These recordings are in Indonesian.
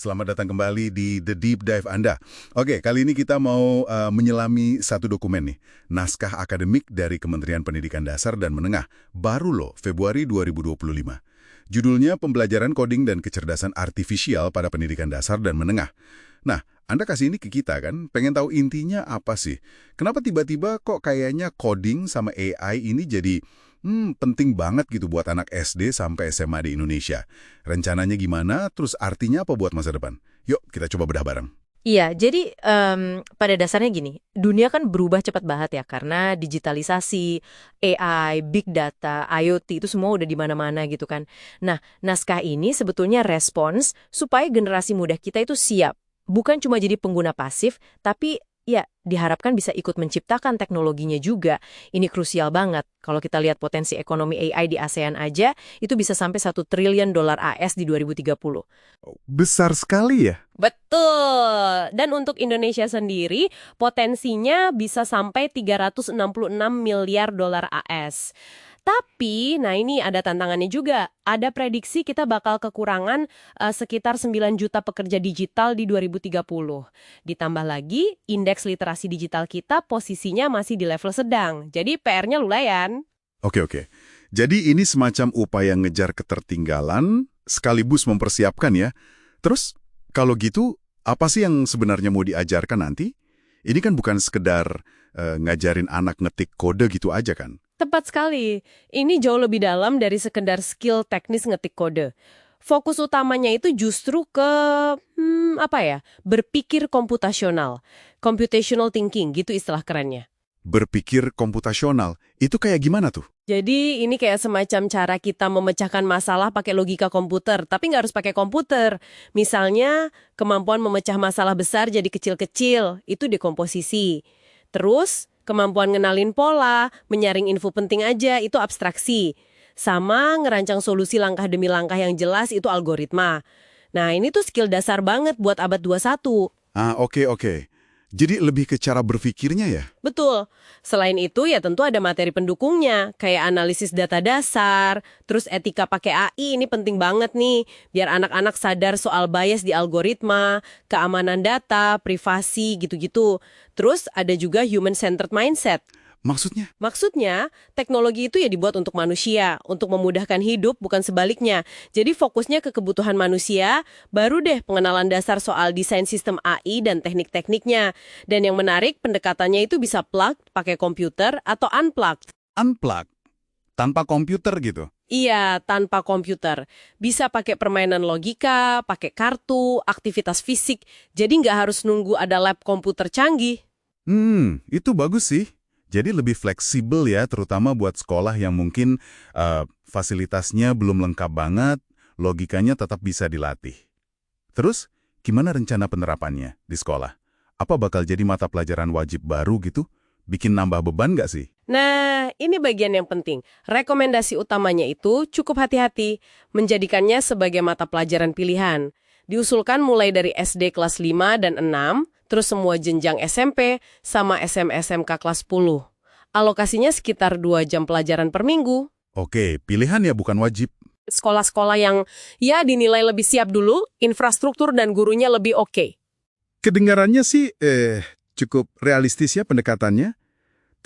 Selamat datang kembali di The Deep Dive Anda. Oke, kali ini kita mau menyelami satu dokumen nih. Naskah akademik dari Kementerian Pendidikan Dasar dan Menengah. Baru loh, Februari 2025. Judulnya Pembelajaran Coding dan Kecerdasan Artifisial pada Pendidikan Dasar dan Menengah. Nah, Anda kasih ini ke kita kan, pengen tahu intinya apa sih? Kenapa tiba-tiba kok kayaknya coding sama AI ini jadi penting banget gitu buat anak SD sampai SMA di Indonesia. Rencananya gimana, terus artinya apa buat masa depan? Yuk, kita coba bedah bareng. Iya, jadi pada dasarnya gini, dunia kan berubah cepat banget ya karena digitalisasi, AI, big data, IoT itu semua udah di mana-mana gitu kan. Nah, naskah ini sebetulnya respons supaya generasi muda kita itu siap. Bukan cuma jadi pengguna pasif, tapi ya diharapkan bisa ikut menciptakan teknologinya juga. Ini krusial banget. Kalau kita lihat potensi ekonomi AI di ASEAN aja, itu bisa sampai $1 triliun AS di 2030. Besar sekali ya? Betul. Dan untuk Indonesia sendiri, potensinya bisa sampai $366 miliar AS. Tapi, nah ini ada tantangannya juga. Ada prediksi kita bakal kekurangan sekitar 9 juta pekerja digital di 2030. Ditambah lagi, indeks literasi digital kita posisinya masih di level sedang. Jadi PR-nya lumayan. Oke. Jadi ini semacam upaya ngejar ketertinggalan, sekaligus mempersiapkan ya. Terus, kalau gitu, apa sih yang sebenarnya mau diajarkan nanti? Ini kan bukan sekedar ngajarin anak ngetik kode gitu aja kan? Tepat sekali. Ini jauh lebih dalam dari sekedar skill teknis ngetik kode. Fokus utamanya itu justru ke, berpikir komputasional. Computational thinking, gitu istilah kerennya. Berpikir komputasional, itu kayak gimana tuh? Jadi ini kayak semacam cara kita memecahkan masalah pakai logika komputer, tapi nggak harus pakai komputer. Misalnya, kemampuan memecah masalah besar jadi kecil-kecil, itu dekomposisi. Terus, kemampuan ngenalin pola, menyaring info penting aja, itu abstraksi. Sama ngerancang solusi langkah demi langkah yang jelas, itu algoritma. Nah, ini tuh skill dasar banget buat abad 21. Oke. Jadi lebih ke cara berpikirnya ya? Betul. Selain itu ya tentu ada materi pendukungnya, kayak analisis data dasar, terus etika pakai AI ini penting banget nih, biar anak-anak sadar soal bias di algoritma, keamanan data, privasi, gitu-gitu. Terus ada juga human-centered mindset. Maksudnya? Maksudnya, teknologi itu ya dibuat untuk manusia, untuk memudahkan hidup, bukan sebaliknya. Jadi fokusnya ke kebutuhan manusia, baru deh pengenalan dasar soal desain sistem AI dan teknik-tekniknya. Dan yang menarik, pendekatannya itu bisa plugged, pakai komputer, atau unplugged. Unplug, tanpa komputer gitu? Iya, tanpa komputer. Bisa pakai permainan logika, pakai kartu, aktivitas fisik. Jadi nggak harus nunggu ada lab komputer canggih. Itu bagus sih. Jadi lebih fleksibel ya, terutama buat sekolah yang mungkin fasilitasnya belum lengkap banget, logikanya tetap bisa dilatih. Terus, gimana rencana penerapannya di sekolah? Apa bakal jadi mata pelajaran wajib baru gitu? Bikin nambah beban nggak sih? Nah, ini bagian yang penting. Rekomendasi utamanya itu cukup hati-hati, menjadikannya sebagai mata pelajaran pilihan. Diusulkan mulai dari SD kelas 5 dan 6, terus semua jenjang SMP, sama SM-SMK kelas 10. Alokasinya sekitar 2 jam pelajaran per minggu. Oke, pilihan ya bukan wajib. Sekolah-sekolah yang ya dinilai lebih siap dulu, infrastruktur dan gurunya lebih oke. Kedengarannya sih cukup realistis ya pendekatannya.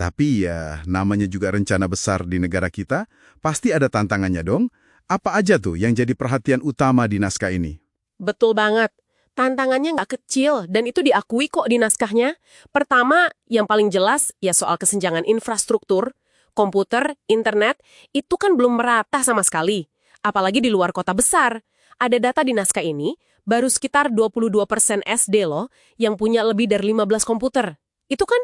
Tapi ya namanya juga rencana besar di negara kita, pasti ada tantangannya dong. Apa aja tuh yang jadi perhatian utama di naskah ini? Betul banget. Tantangannya nggak kecil, dan itu diakui kok di naskahnya. Pertama, yang paling jelas, ya soal kesenjangan infrastruktur, komputer, internet, itu kan belum merata sama sekali. Apalagi di luar kota besar. Ada data di naskah ini, baru sekitar 22% SD loh, yang punya lebih dari 15 komputer. Itu kan?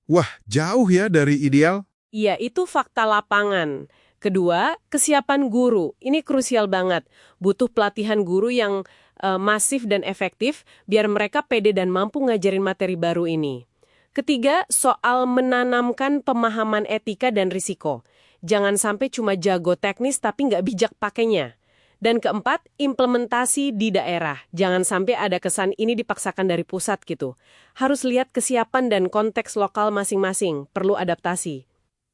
Wah, jauh ya dari ideal. Iya, itu fakta lapangan. Kedua, kesiapan guru. Ini krusial banget. Butuh pelatihan guru yang masif dan efektif biar mereka pede dan mampu ngajarin materi baru ini. Ketiga, soal menanamkan pemahaman etika dan risiko. Jangan sampai cuma jago teknis tapi nggak bijak pakainya. Dan keempat, implementasi di daerah. Jangan sampai ada kesan ini dipaksakan dari pusat gitu. Harus lihat kesiapan dan konteks lokal masing-masing. Perlu adaptasi.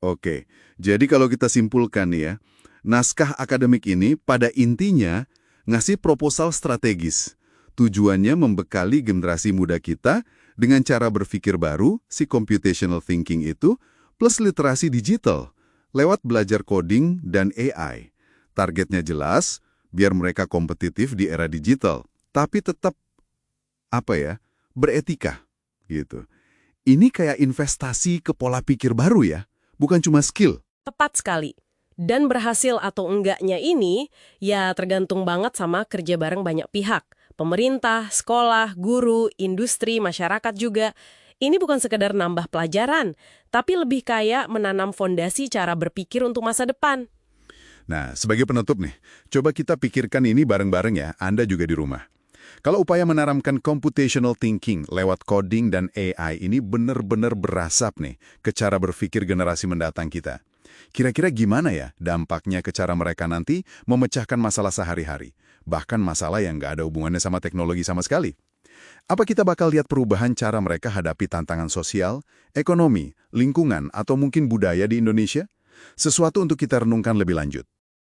Oke, jadi kalau kita simpulkan nih ya, naskah akademik ini pada intinya ngasih proposal strategis. Tujuannya membekali generasi muda kita dengan cara berpikir baru, si computational thinking itu, plus literasi digital, lewat belajar coding dan AI. Targetnya jelas, biar mereka kompetitif di era digital, tapi tetap, beretika, gitu. Ini kayak investasi ke pola pikir baru ya, bukan cuma skill. Tepat sekali. Dan berhasil atau enggaknya ini, ya tergantung banget sama kerja bareng banyak pihak. Pemerintah, sekolah, guru, industri, masyarakat juga. Ini bukan sekedar nambah pelajaran, tapi lebih kayak menanam fondasi cara berpikir untuk masa depan. Nah, sebagai penutup nih, coba kita pikirkan ini bareng-bareng ya, Anda juga di rumah. Kalau upaya menanamkan computational thinking lewat coding dan AI ini benar-benar berasap nih ke cara berpikir generasi mendatang kita. Kira-kira gimana ya dampaknya ke cara mereka nanti memecahkan masalah sehari-hari, bahkan masalah yang nggak ada hubungannya sama teknologi sama sekali? Apa kita bakal lihat perubahan cara mereka hadapi tantangan sosial, ekonomi, lingkungan, atau mungkin budaya di Indonesia? Sesuatu untuk kita renungkan lebih lanjut.